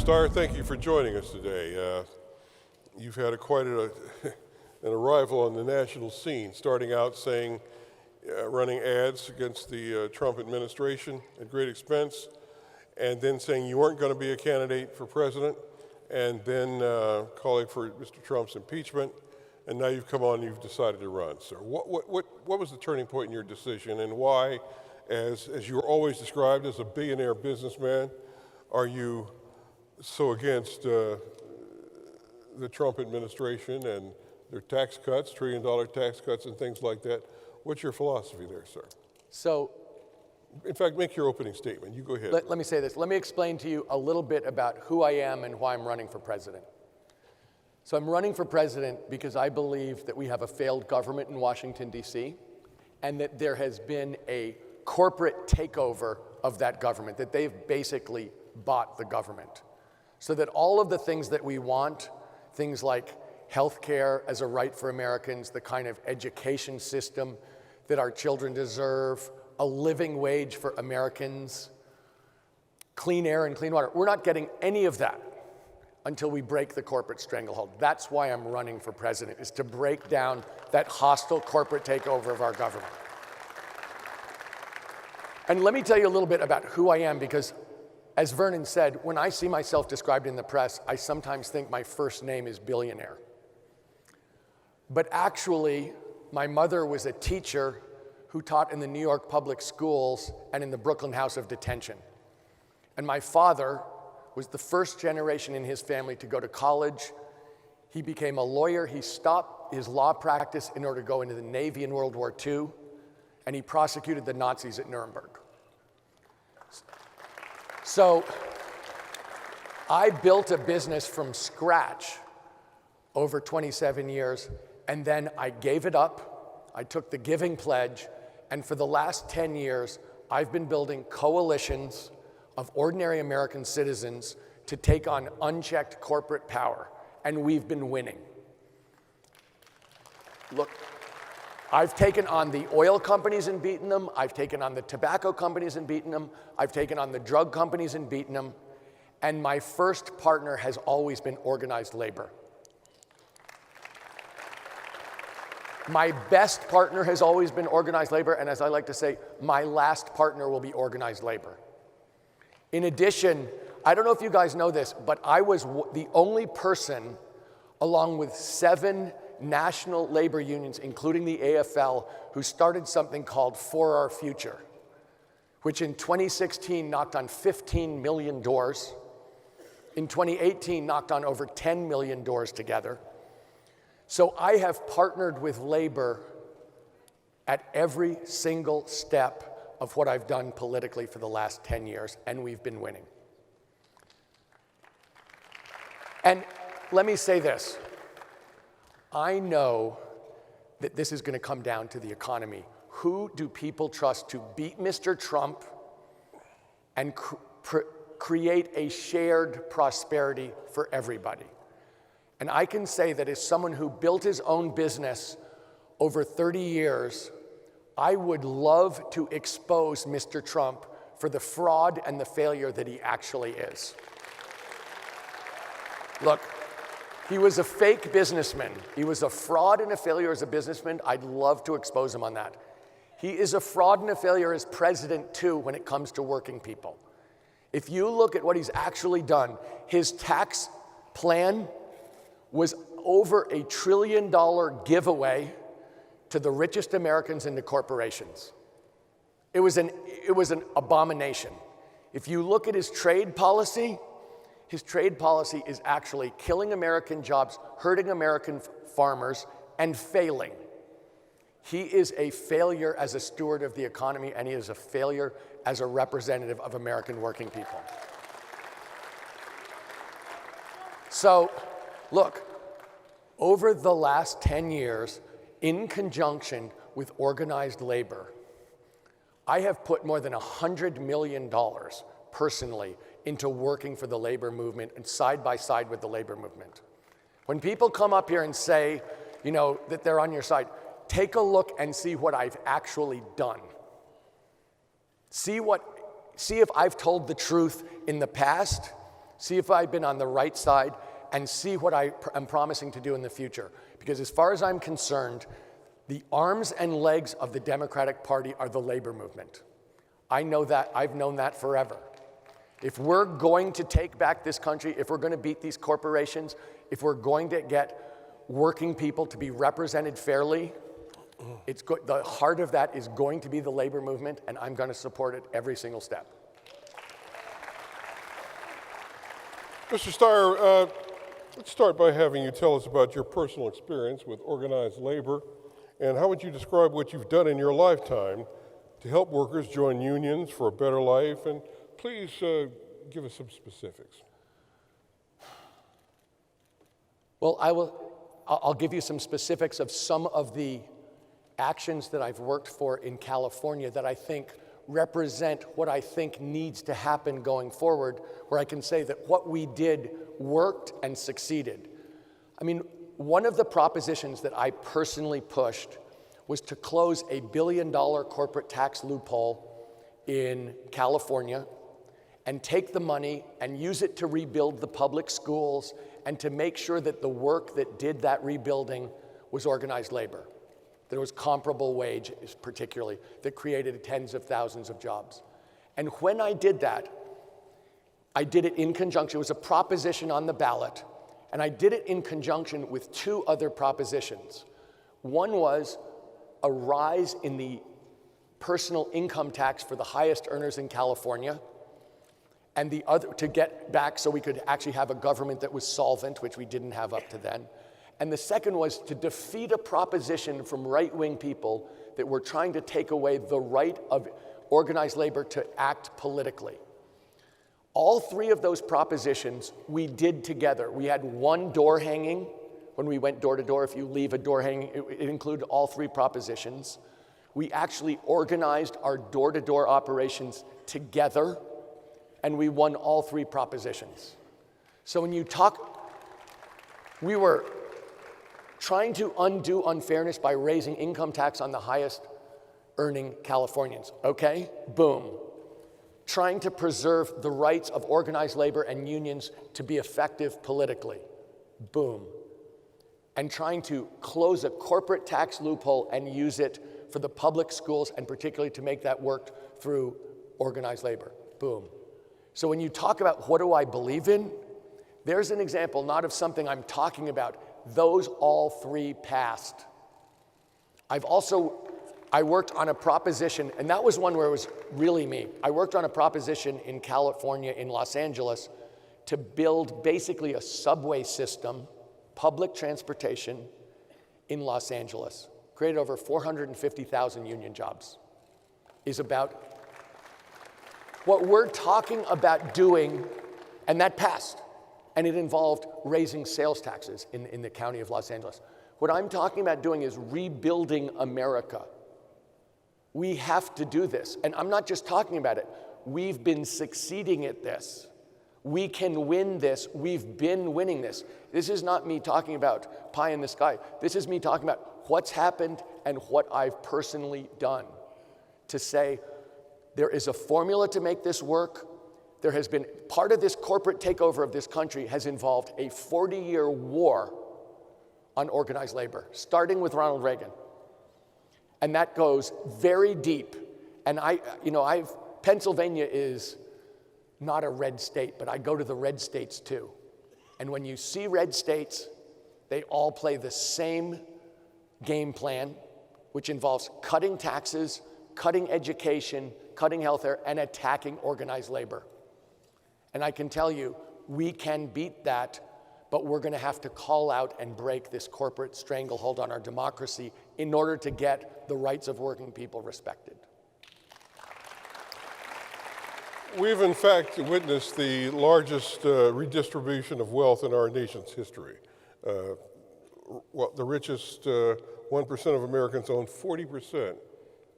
Steyer, thank you for joining us today. You've had quite an arrival on the national scene, starting out saying, running ads against the Trump administration at great expense, and then saying you weren't going to be a candidate for president, and then calling for Mr. Trump's impeachment, and now you've come on and you've decided to run. So what was the turning point in your decision, and why, as you were always described as a billionaire businessman, are you so against the Trump administration and their tax cuts, trillion-dollar tax cuts and things like that? What's your philosophy there, sir? So, in fact, make your opening statement. You go ahead. let me say this. Let me explain to you a little bit about who I am and why I'm running for president. So I'm running for president because I believe that we have a failed government in Washington, D.C., and that there has been a corporate takeover of that government, that they've basically bought the government. So that all of the things that we want, things like health care as a right for Americans, the kind of education system that our children deserve, a living wage for Americans, clean air and clean water, we're not getting any of that until we break the corporate stranglehold. That's why I'm running for president, is to break down that hostile corporate takeover of our government. And let me tell you a little bit about who I am, because as Vernon said, when I see myself described in the press, I sometimes think my first name is billionaire. But actually, my mother was a teacher who taught in the New York public schools and in the Brooklyn House of Detention. And my father was the first generation in his family to go to college. He became a lawyer. He stopped his law practice in order to go into the Navy in World War II, and he prosecuted the Nazis at Nuremberg. So I built a business from scratch over 27 years, and then I gave it up. I took the giving pledge, and for the last 10 years, I've been building coalitions of ordinary American citizens to take on unchecked corporate power, and we've been winning. Look, I've taken on the oil companies and beaten them. I've taken on the tobacco companies and beaten them. I've taken on the drug companies and beaten them. And my first partner has always been organized labor. My best partner has always been organized labor, and as I like to say, my last partner will be organized labor. In addition, I don't know if you guys know this, but I was the only person, along with 7 national labor unions, including the AFL, who started something called For Our Future, which in 2016 knocked on 15 million doors. In 2018, knocked on over 10 million doors together. So I have partnered with labor at every single step of what I've done politically for the last 10 years, and we've been winning. And let me say this. I know that this is going to come down to the economy. Who do people trust to beat Mr. Trump and create a shared prosperity for everybody? And I can say that as someone who built his own business over 30 years, I would love to expose Mr. Trump for the fraud and the failure that he actually is. Look, he was a fake businessman. He was a fraud and a failure as a businessman. I'd love to expose him on that. He is a fraud and a failure as president, too, when it comes to working people. If you look at what he's actually done, his tax plan was over $1 trillion giveaway to the richest Americans and to corporations. It was an abomination. If you look at his trade policy is actually killing American jobs, hurting American farmers, and failing. He is a failure as a steward of the economy, and he is a failure as a representative of American working people. So, look, over the last 10 years, in conjunction with organized labor, I have put more than $100 million personally into working for the labor movement and side by side with the labor movement. When people come up here and say, you know, that they're on your side, take a look and see what I've actually done. See if I've told the truth in the past, see if I've been on the right side, and see what I am promising to do in the future. Because as far as I'm concerned, the arms and legs of the Democratic Party are the labor movement. I know that, I've known that forever. If we're going to take back this country, if we're going to beat these corporations, if we're going to get working people to be represented fairly, the heart of that is going to be the labor movement, and I'm going to support it every single step. Mr. Steyer, let's start by having you tell us about your personal experience with organized labor, and how would you describe what you've done in your lifetime to help workers join unions for a better life? And please give us some specifics. Well, I'll give you some specifics of some of the actions that I've worked for in California that I think represent what I think needs to happen going forward, where I can say that what we did worked and succeeded. I mean, one of the propositions that I personally pushed was to close a $1 billion corporate tax loophole in California and take the money and use it to rebuild the public schools and to make sure that the work that did that rebuilding was organized labor. There was comparable wages, particularly, that created tens of thousands of jobs. And when I did that, I did it in conjunction. It was a proposition on the ballot, and I did it in conjunction with two other propositions. One was a rise in the personal income tax for the highest earners in California, and the other to get back so we could actually have a government that was solvent, which we didn't have up to then. And the second was to defeat a proposition from right-wing people that were trying to take away the right of organized labor to act politically. All three of those propositions we did together. We had one door hanging when we went door to door. If you leave a door hanging, it included all three propositions. We actually organized our door-to-door operations together, and we won all three propositions. So when you talk, we were trying to undo unfairness by raising income tax on the highest earning Californians. Okay, boom. Trying to preserve the rights of organized labor and unions to be effective politically. Boom. And trying to close a corporate tax loophole and use it for the public schools, and particularly to make that work through organized labor. Boom. So when you talk about what do I believe in, there's an example not of something I'm talking about. Those all three passed. I worked on a proposition, and that was one where it was really me. I worked on a proposition in California, in Los Angeles, to build basically a subway system, public transportation in Los Angeles. Created over 450,000 union jobs. Is about what we're talking about doing, and that passed. And it involved raising sales taxes in the county of Los Angeles. What I'm talking about doing is rebuilding America. We have to do this. And I'm not just talking about it. We've been succeeding at this. We can win this. We've been winning this. This is not me talking about pie in the sky. This is me talking about what's happened and what I've personally done to say there is a formula to make this work. There has been, part of this corporate takeover of this country has involved a 40-year war on organized labor, starting with Ronald Reagan. And that goes very deep. And Pennsylvania is not a red state, but I go to the red states too. And when you see red states, they all play the same game plan, which involves cutting taxes, cutting education, cutting healthcare, and attacking organized labor. And I can tell you, we can beat that, but we're going to have to call out and break this corporate stranglehold on our democracy in order to get the rights of working people respected. We've in fact witnessed the largest redistribution of wealth in our nation's history. The richest 1% of Americans own 40%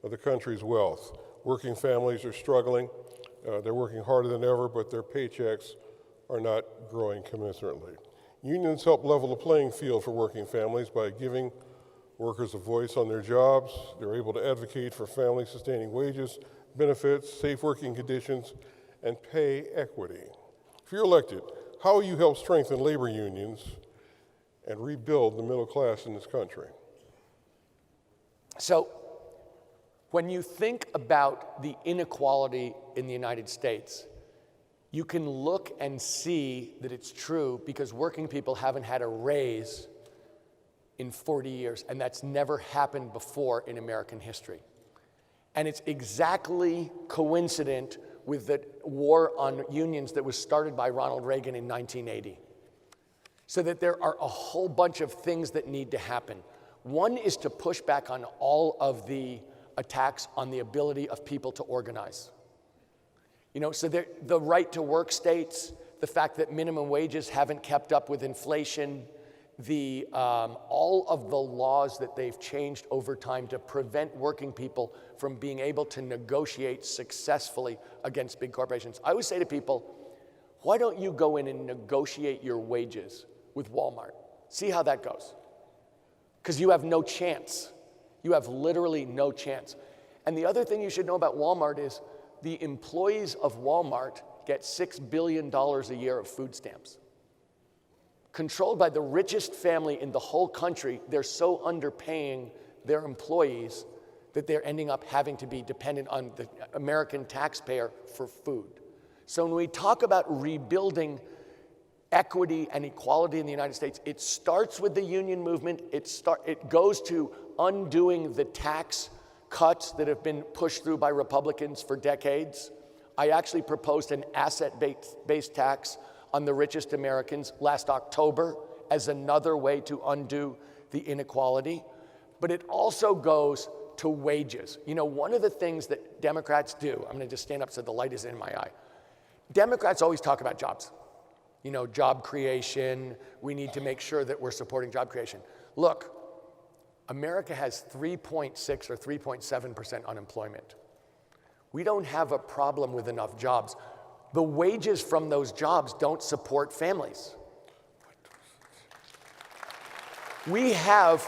of the country's wealth. Working families are struggling. They're working harder than ever, but their paychecks are not growing commensurately. Unions help level the playing field for working families by giving workers a voice on their jobs. They're able to advocate for family-sustaining wages, benefits, safe working conditions, and pay equity. If you're elected, how will you help strengthen labor unions and rebuild the middle class in this country? So, when you think about the inequality in the United States, you can look and see that it's true because working people haven't had a raise in 40 years, and that's never happened before in American history. And it's exactly coincident with the war on unions that was started by Ronald Reagan in 1980. So that there are a whole bunch of things that need to happen. One is to push back on all of the attacks on the ability of people to organize. You know, so the right to work states, the fact that minimum wages haven't kept up with inflation, all of the laws that they've changed over time to prevent working people from being able to negotiate successfully against big corporations. I always say to people, why don't you go in and negotiate your wages with Walmart? See how that goes. Because you have no chance. You have literally no chance. And the other thing you should know about Walmart is the employees of Walmart get $6 billion a year of food stamps. Controlled by the richest family in the whole country, they're so underpaying their employees that they're ending up having to be dependent on the American taxpayer for food. So when we talk about rebuilding equity and equality in the United States, it starts with the union movement. It goes to undoing the tax cuts that have been pushed through by Republicans for decades. I actually proposed an asset-based tax on the richest Americans last October as another way to undo the inequality. But it also goes to wages. You know, one of the things that Democrats do, I'm gonna just stand up so the light is in my eye. Democrats always talk about jobs. You know, job creation, we need to make sure that we're supporting job creation. Look, America has 3.6 or 3.7% unemployment. We don't have a problem with enough jobs. The wages from those jobs don't support families. We have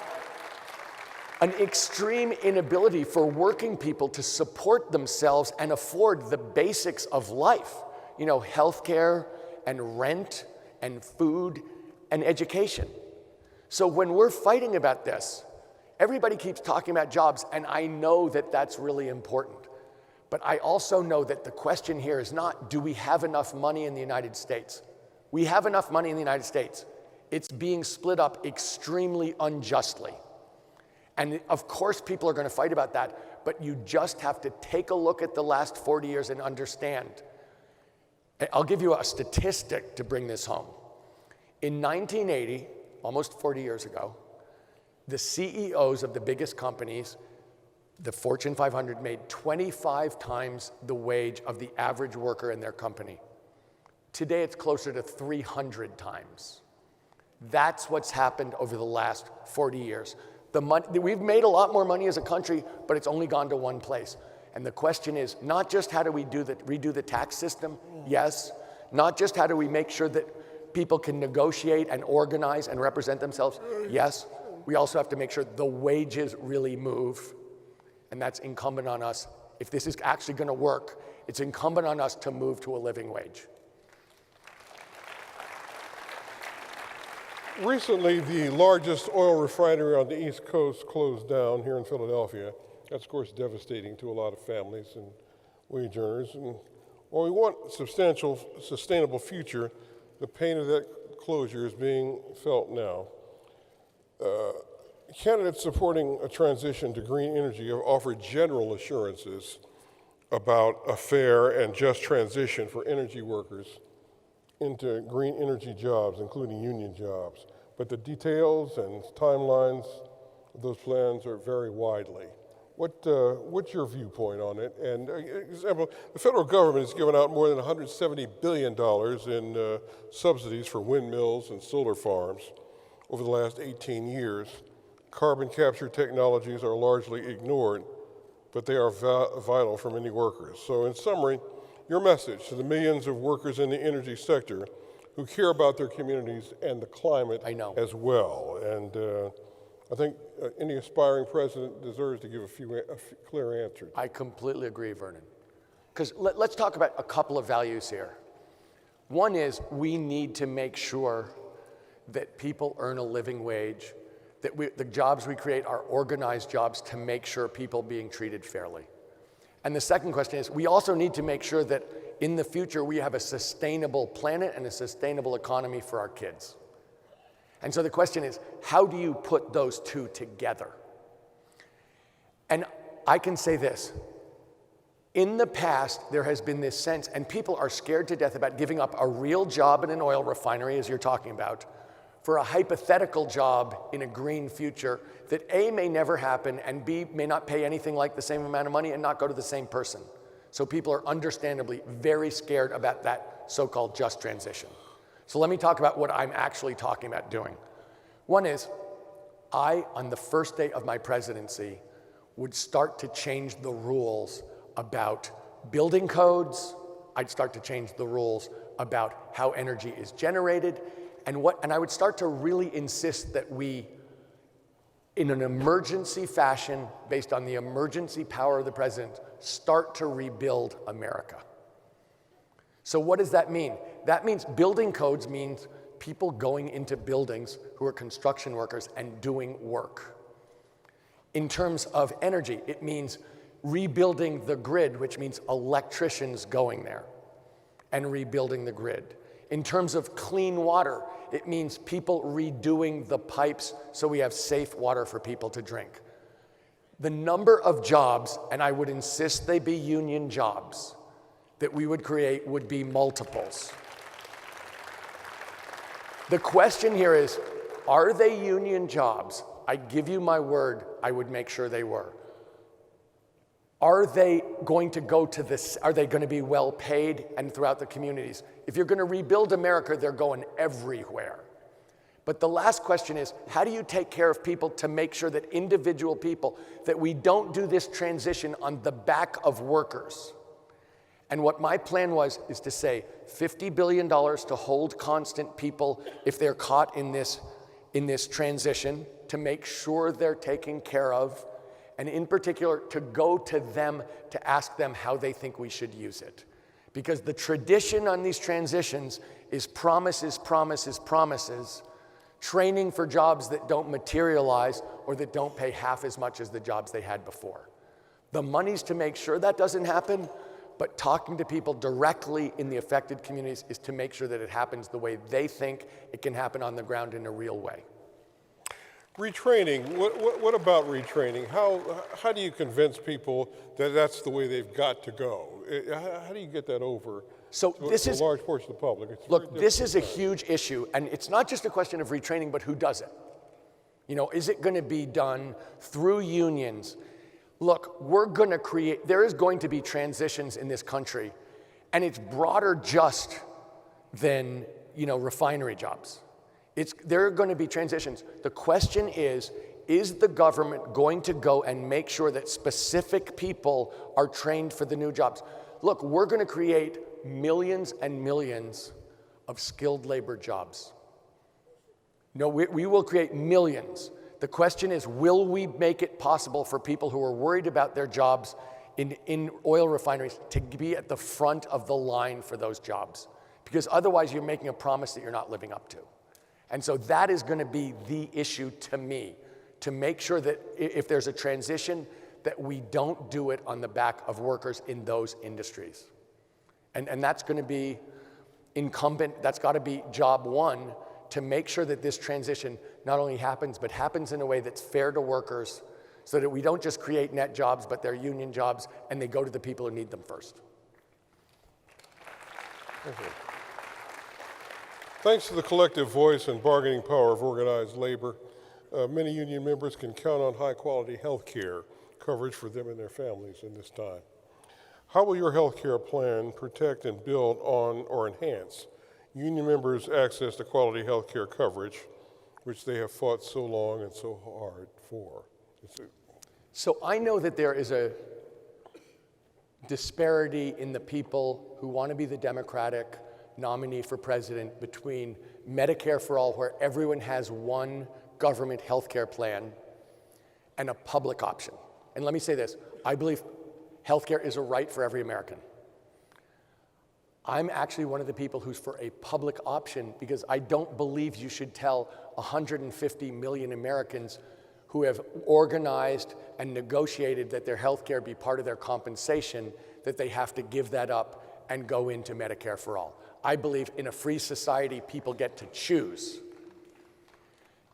an extreme inability for working people to support themselves and afford the basics of life. You know, healthcare and rent and food and education. So when we're fighting about this, everybody keeps talking about jobs, and I know that that's really important. But I also know that the question here is not, do we have enough money in the United States? We have enough money in the United States. It's being split up extremely unjustly. And of course, people are going to fight about that, but you just have to take a look at the last 40 years and understand. I'll give you a statistic to bring this home. In 1980, almost 40 years ago, the CEOs of the biggest companies, the Fortune 500, made 25 times the wage of the average worker in their company. Today, it's closer to 300 times. That's what's happened over the last 40 years. We've made a lot more money as a country, but it's only gone to one place. And the question is not just how do we redo the tax system? Yes. Not just how do we make sure that people can negotiate and organize and represent themselves? Yes. We also have to make sure the wages really move. And that's incumbent on us. If this is actually going to work, it's incumbent on us to move to a living wage. Recently, the largest oil refinery on the East Coast closed down here in Philadelphia. That's, of course, devastating to a lot of families and wage earners. And while we want a substantial, sustainable future, the pain of that closure is being felt now. Candidates supporting a transition to green energy have offered general assurances about a fair and just transition for energy workers into green energy jobs, including union jobs. But the details and timelines of those plans are vary widely. What's your viewpoint on it? And example, the federal government has given out more than $170 billion in subsidies for windmills and solar farms over the last 18 years. Carbon capture technologies are largely ignored, but they are vital for many workers. So in summary, your message to the millions of workers in the energy sector who care about their communities and the climate as well. And I think any aspiring president deserves to give a few clear answers. I completely agree, Vernon. Because let's talk about a couple of values here. One is we need to make sure that people earn a living wage, that the jobs we create are organized jobs to make sure people being treated fairly. And the second question is we also need to make sure that in the future we have a sustainable planet and a sustainable economy for our kids. And so the question is, how do you put those two together? And I can say this. In the past, there has been this sense, and people are scared to death about giving up a real job in an oil refinery, as you're talking about, for a hypothetical job in a green future that A, may never happen, and B, may not pay anything like the same amount of money and not go to the same person. So people are understandably very scared about that so-called just transition. So let me talk about what I'm actually talking about doing. One is, I, on the first day of my presidency, would start to change the rules about building codes. I'd start to change the rules about how energy is generated, and I would start to really insist that we, in an emergency fashion, based on the emergency power of the president, start to rebuild America. So what does that mean? That means building codes means people going into buildings who are construction workers and doing work. In terms of energy, it means rebuilding the grid, which means electricians going there and rebuilding the grid. In terms of clean water, it means people redoing the pipes so we have safe water for people to drink. The number of jobs, and I would insist they be union jobs, that we would create would be multiples. The question here is, are they union jobs? I give you my word, I would make sure they were. Are they going to go to this? Are they going to be well paid and throughout the communities? If you're going to rebuild America, they're going everywhere. But the last question is, how do you take care of people to make sure that individual people, that we don't do this transition on the back of workers? And what my plan was is to say $50 billion to hold constant people if they're caught in this transition, to make sure they're taken care of, and in particular, to go to them to ask them how they think we should use it. Because the tradition on these transitions is promises, promises, promises, training for jobs that don't materialize or that don't pay half as much as the jobs they had before. The money's to make sure that doesn't happen, but talking to people directly in the affected communities is to make sure that it happens the way they think it can happen on the ground in a real way. Retraining, what about retraining? How do you convince people that that's the way they've got to go? How do you get that over to a large portion of the public? Look, this is a huge issue, and it's not just a question of retraining, but who does it? You know, is it going to be done through unions? Look, there is going to be transitions in this country, and it's broader just than, refinery jobs. There are going to be transitions. The question is the government going to go and make sure that specific people are trained for the new jobs? Look, we're going to create millions and millions of skilled labor jobs. No, we will create millions. The question is, will we make it possible for people who are worried about their jobs in oil refineries to be at the front of the line for those jobs? Because otherwise you're making a promise that you're not living up to. And so that is going to be the issue to me, to make sure that if there's a transition, that we don't do it on the back of workers in those industries. And that's going to be incumbent, that's got to be job one, to make sure that this transition not only happens, but happens in a way that's fair to workers, so that we don't just create net jobs, but they're union jobs, and they go to the people who need them first. Okay. Thanks to the collective voice and bargaining power of organized labor, many union members can count on high-quality health care coverage for them and their families in this time. How will your health care plan protect and build on or enhance union members' access to quality health care coverage, which they have fought so long and so hard for? So I know that there is a disparity in the people who want to be the Democratic nominee for president between Medicare for all, where everyone has one government health care plan, and a public option. And let me say this, I believe health care is a right for every American. I'm actually one of the people who's for a public option because I don't believe you should tell 150 million Americans who have organized and negotiated that their health care be part of their compensation that they have to give that up and go into Medicare for all. I believe in a free society, people get to choose.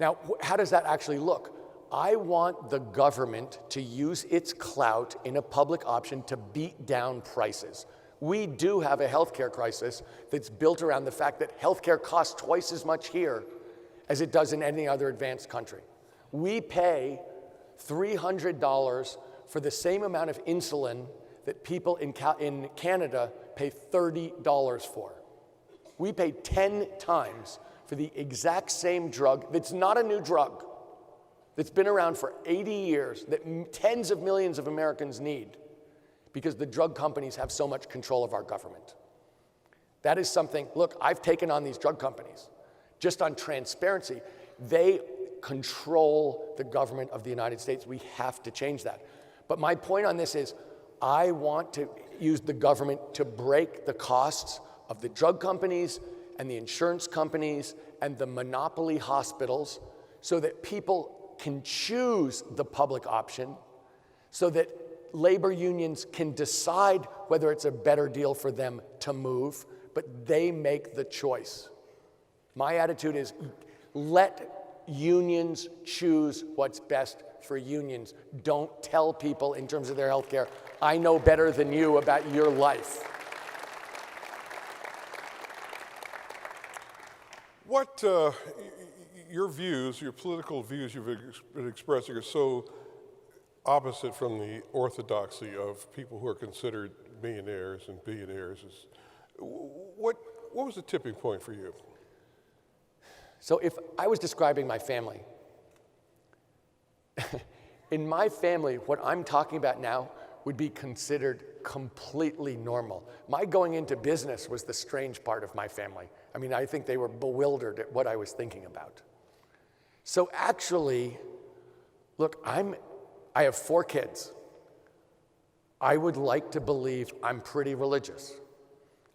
Now, how does that actually look? I want the government to use its clout in a public option to beat down prices. We do have a healthcare crisis that's built around the fact that healthcare costs twice as much here as it does in any other advanced country. We pay $300 for the same amount of insulin that people in Canada pay $30 for. We pay 10 times for the exact same drug that's not a new drug, that's been around for 80 years, that tens of millions of Americans need, because the drug companies have so much control of our government. That is something, look, I've taken on these drug companies. Just on transparency, they control the government of the United States. We have to change that. But my point on this is, I want to use the government to break the costs of the drug companies and the insurance companies and the monopoly hospitals so that people can choose the public option, so that labor unions can decide whether it's a better deal for them to move, but they make the choice. My attitude is let unions choose what's best for unions. Don't tell people in terms of their health care, I know better than you about your life. What your views, your political views you've been expressing are so opposite from the orthodoxy of people who are considered millionaires and billionaires. What was the tipping point for you? So if I was describing my family, in my family, what I'm talking about now would be considered completely normal. My going into business was the strange part of my family. I mean, I think they were bewildered at what I was thinking about. So actually, look, I have 4 kids. I would like to believe I'm pretty religious.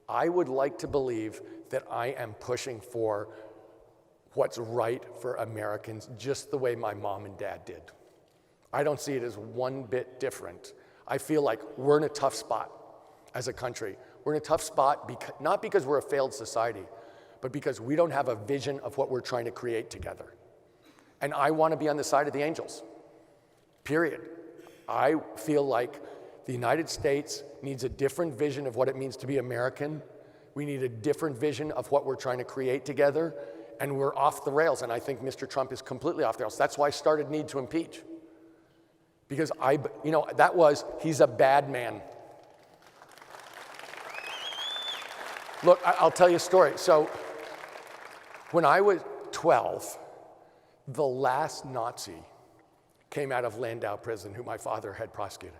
I would like to believe that I am pushing for what's right for Americans just the way my mom and dad did. I don't see it as one bit different. I feel like we're in a tough spot as a country. We're in a tough spot not because we're a failed society, but because we don't have a vision of what we're trying to create together. And I want to be on the side of the angels, period. I feel like the United States needs a different vision of what it means to be American. We need a different vision of what we're trying to create together, and we're off the rails, and I think Mr. Trump is completely off the rails. That's why I started Need to Impeach. Because he's a bad man. Look, I'll tell you a story. So when I was 12, the last Nazi came out of Landau prison who my father had prosecuted.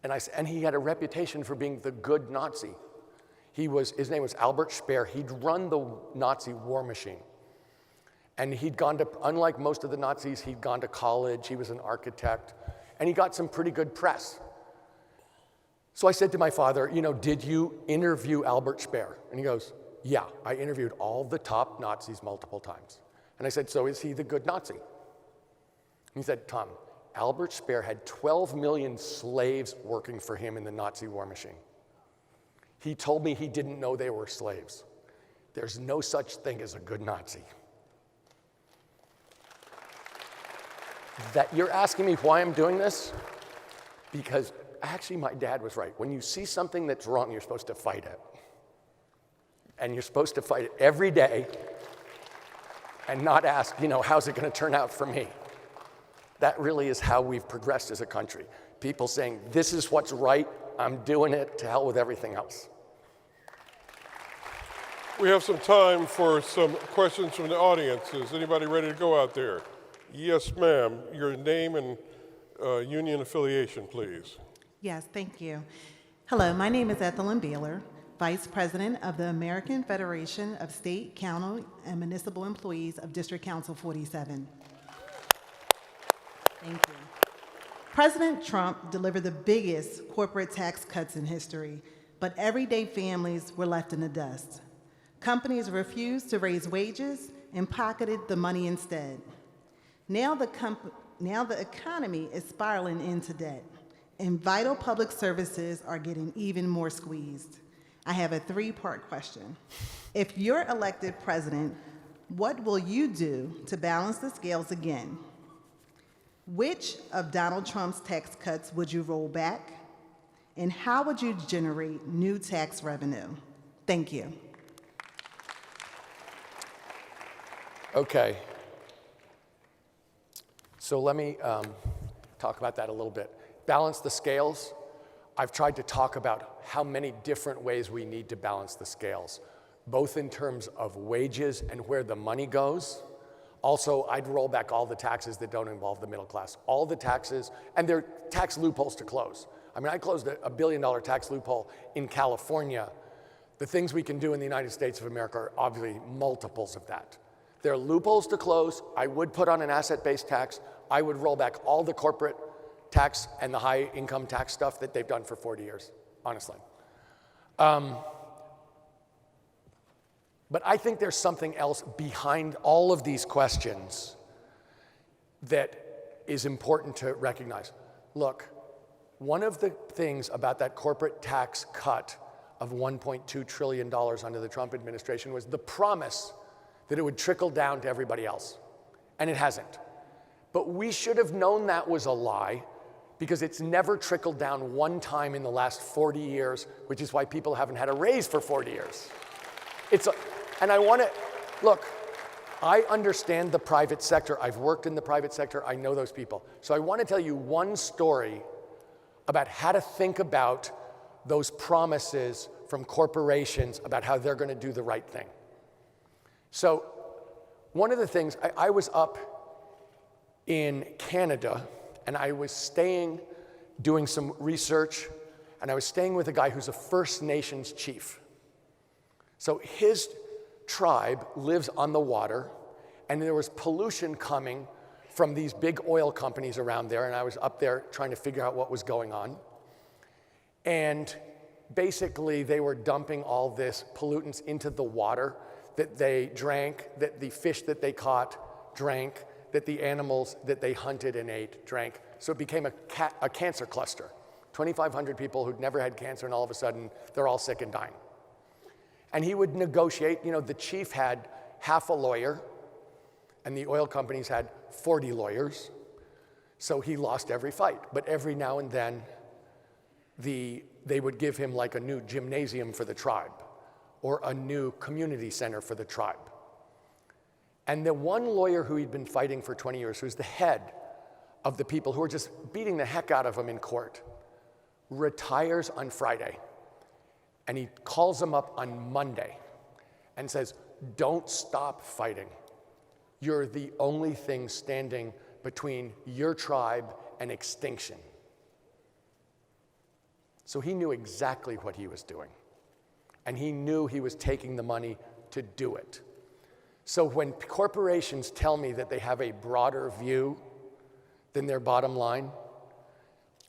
And he had a reputation for being the good Nazi. His name was Albert Speer. He'd run the Nazi war machine. And unlike most of the Nazis, he'd gone to college, he was an architect, and he got some pretty good press. So I said to my father, did you interview Albert Speer? And he goes, yeah, I interviewed all the top Nazis multiple times. And I said, so is he the good Nazi? And he said, Tom, Albert Speer had 12 million slaves working for him in the Nazi war machine. He told me he didn't know they were slaves. There's no such thing as a good Nazi. That you're asking me why I'm doing this? Because actually my dad was right. When you see something that's wrong, you're supposed to fight it. And you're supposed to fight it every day and not ask, how's it going to turn out for me? That really is how we've progressed as a country. People saying, this is what's right, I'm doing it, to hell with everything else. We have some time for some questions from the audience. Is anybody ready to go out there? Yes, ma'am. Your name and union affiliation, please. Yes, thank you. Hello, my name is Ethelyn Beeler, Vice President of the American Federation of State, County, and Municipal Employees of District Council 47. Thank you. President Trump delivered the biggest corporate tax cuts in history, but everyday families were left in the dust. Companies refused to raise wages and pocketed the money instead. Now the economy is spiraling into debt, and vital public services are getting even more squeezed. I have a three-part question. If you're elected president, what will you do to balance the scales again? Which of Donald Trump's tax cuts would you roll back? And how would you generate new tax revenue? Thank you. Okay. So let me talk about that a little bit. Balance the scales. I've tried to talk about how many different ways we need to balance the scales, both in terms of wages and where the money goes. Also, I'd roll back all the taxes that don't involve the middle class. All the taxes, and there are tax loopholes to close. I mean, I closed a $1 billion tax loophole in California. The things we can do in the United States of America are obviously multiples of that. There are loopholes to close. I would put on an asset-based tax. I would roll back all the corporate tax and the high income tax stuff that they've done for 40 years, honestly. But I think there's something else behind all of these questions that is important to recognize. Look, one of the things about that corporate tax cut of $1.2 trillion under the Trump administration was the promise that it would trickle down to everybody else, and it hasn't. But we should have known that was a lie, because it's never trickled down one time in the last 40 years, which is why people haven't had a raise for 40 years. And I want to, look, I understand the private sector. I've worked in the private sector. I know those people. So I want to tell you one story about how to think about those promises from corporations about how they're going to do the right thing. So one of the things, I was up in Canada, and I was staying, doing some research, and I was staying with a guy who's a First Nations chief. So his tribe lives on the water, and there was pollution coming from these big oil companies around there, and I was up there trying to figure out what was going on. And basically, they were dumping all this pollutants into the water that they drank, that the fish that they caught drank, that the animals that they hunted and ate drank. So it became a cancer cluster. 2,500 people who'd never had cancer, and all of a sudden, they're all sick and dying. And he would negotiate. You know, the chief had half a lawyer, and the oil companies had 40 lawyers. So he lost every fight. But every now and then, they would give him like a new gymnasium for the tribe, or a new community center for the tribe. And the one lawyer who he'd been fighting for 20 years, who's the head of the people who were just beating the heck out of him in court, retires on Friday. And he calls them up on Monday and says, "Don't stop fighting. You're the only thing standing between your tribe and extinction." So he knew exactly what he was doing. And he knew he was taking the money to do it. So when corporations tell me that they have a broader view than their bottom line,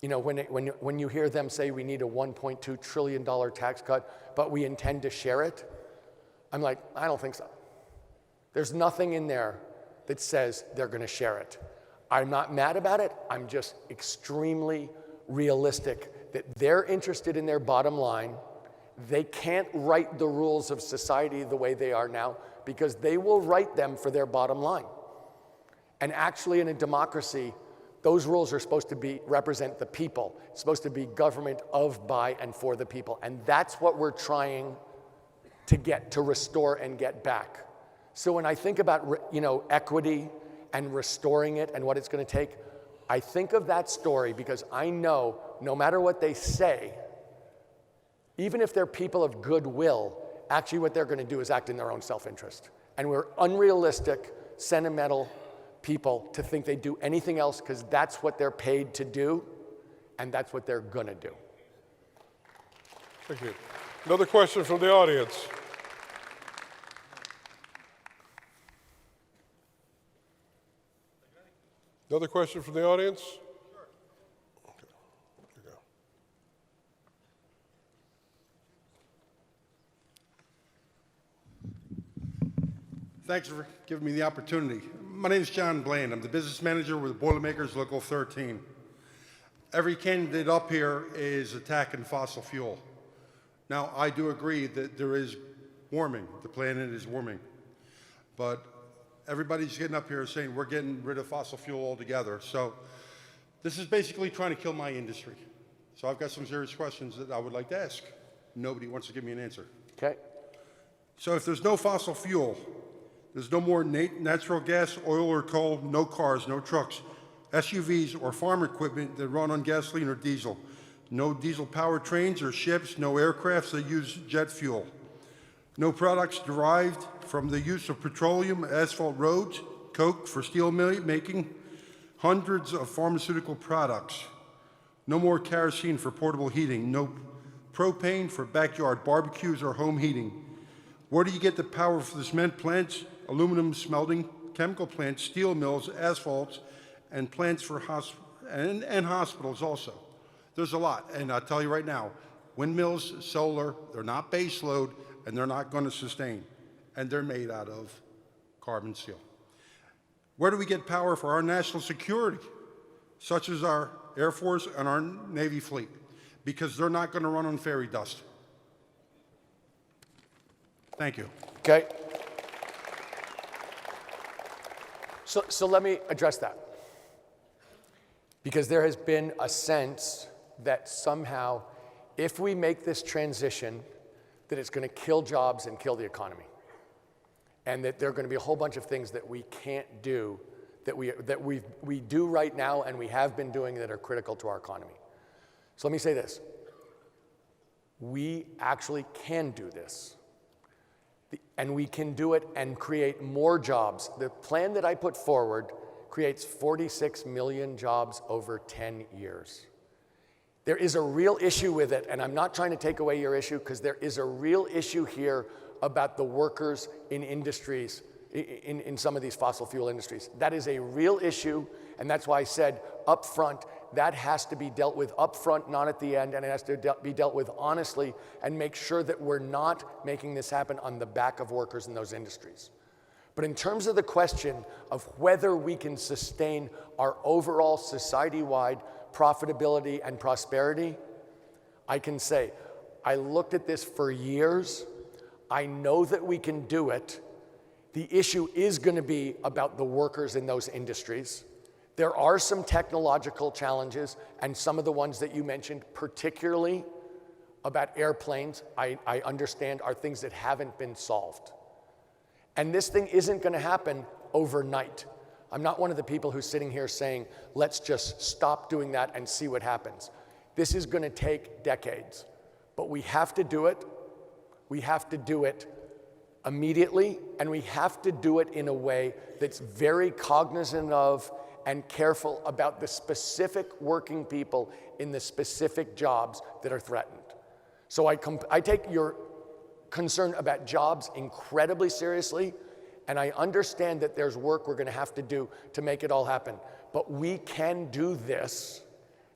you know, when you hear them say we need a $1.2 trillion tax cut, but we intend to share it, I'm like, I don't think so. There's nothing in there that says they're going to share it. I'm not mad about it. I'm just extremely realistic that they're interested in their bottom line. They can't write the rules of society the way they are now, because they will write them for their bottom line. And actually, in a democracy, those rules are supposed to represent the people. It's supposed to be government of, by, and for the people. And that's what we're trying to restore and get back. So when I think about, equity and restoring it and what it's going to take, I think of that story because I know no matter what they say, even if they're people of goodwill, actually what they're going to do is act in their own self-interest. And we're unrealistic, sentimental people to think they do anything else because that's what they're paid to do, and that's what they're going to do. Thank you. Another question from the audience. Another question from the audience? Thanks for giving me the opportunity. My name is John Bland. I'm the business manager with Boilermakers Local 13. Every candidate up here is attacking fossil fuel. Now, I do agree that there is warming. The planet is warming. But everybody's getting up here saying we're getting rid of fossil fuel altogether. So this is basically trying to kill my industry. So I've got some serious questions that I would like to ask. Nobody wants to give me an answer. Okay. So if there's no fossil fuel, there's no more natural gas, oil, or coal, no cars, no trucks, SUVs, or farm equipment that run on gasoline or diesel. No diesel-powered trains or ships, no aircrafts that use jet fuel. No products derived from the use of petroleum, asphalt roads, coke for steel making, hundreds of pharmaceutical products. No more kerosene for portable heating, no propane for backyard barbecues or home heating. Where do you get the power for the cement plants, aluminum smelting, chemical plants, steel mills, asphalts, and plants for hospitals also? There's a lot, and I'll tell you right now, windmills, solar, they're not base load, and they're not going to sustain, and they're made out of carbon steel. Where do we get power for our national security, such as our Air Force and our Navy fleet? Because they're not going to run on fairy dust. Thank you. Okay. So let me address that. Because there has been a sense that somehow, if we make this transition, that it's going to kill jobs and kill the economy. And that there are going to be a whole bunch of things that we can't do, that we do right now and we have been doing that are critical to our economy. So let me say this. We actually can do this. And we can do it and create more jobs. The plan that I put forward creates 46 million jobs over 10 years. There is a real issue with it, and I'm not trying to take away your issue, because there is a real issue here about the workers in industries, in some of these fossil fuel industries. That is a real issue, and that's why I said up front, that has to be dealt with up front, not at the end, and it has to be dealt with honestly, and make sure that we're not making this happen on the back of workers in those industries. But in terms of the question of whether we can sustain our overall society-wide profitability and prosperity, I can say, I looked at this for years. I know that we can do it. The issue is going to be about the workers in those industries. There are some technological challenges, and some of the ones that you mentioned, particularly about airplanes, I understand are things that haven't been solved. And this thing isn't going to happen overnight. I'm not one of the people who's sitting here saying, let's just stop doing that and see what happens. This is going to take decades, but we have to do it. We have to do it immediately, and we have to do it in a way that's very cognizant of and careful about the specific working people in the specific jobs that are threatened. So I take your concern about jobs incredibly seriously, and I understand that there's work we're going to have to do to make it all happen. But we can do this,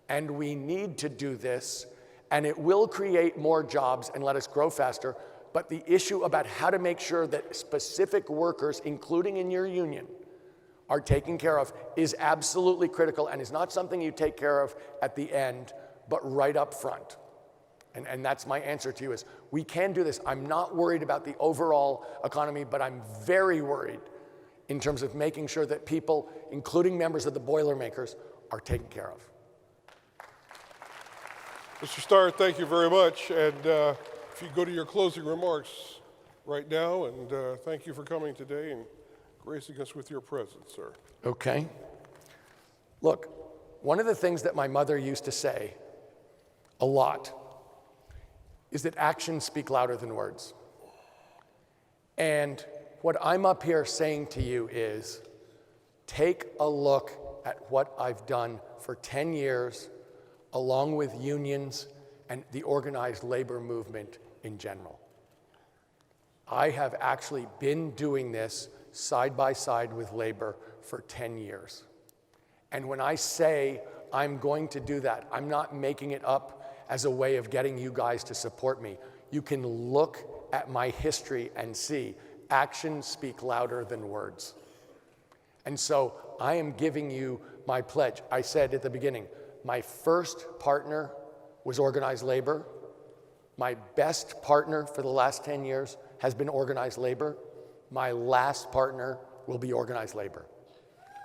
and we need to do this, and it will create more jobs and let us grow faster. But the issue about how to make sure that specific workers, including in your union, are taken care of is absolutely critical, and is not something you take care of at the end, but right up front. And that's my answer to you is, we can do this. I'm not worried about the overall economy, but I'm very worried in terms of making sure that people, including members of the Boilermakers, are taken care of. Mr. Steyer, thank you very much. And if you go to your closing remarks right now, and thank you for coming today and gracing us with your presence, sir. Okay. Look, one of the things that my mother used to say a lot is that actions speak louder than words. And what I'm up here saying to you is, take a look at what I've done for 10 years, along with unions and the organized labor movement in general. I have actually been doing this side by side with labor for 10 years. And when I say I'm going to do that, I'm not making it up as a way of getting you guys to support me. You can look at my history and see, actions speak louder than words. And so I am giving you my pledge. I said at the beginning, my first partner was organized labor. My best partner for the last 10 years has been organized labor. My last partner will be organized labor.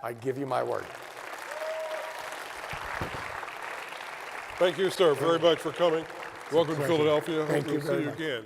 I give you my word. Thank you, sir, very much for coming. Welcome to Philadelphia. Thank you We'll see very you much. again.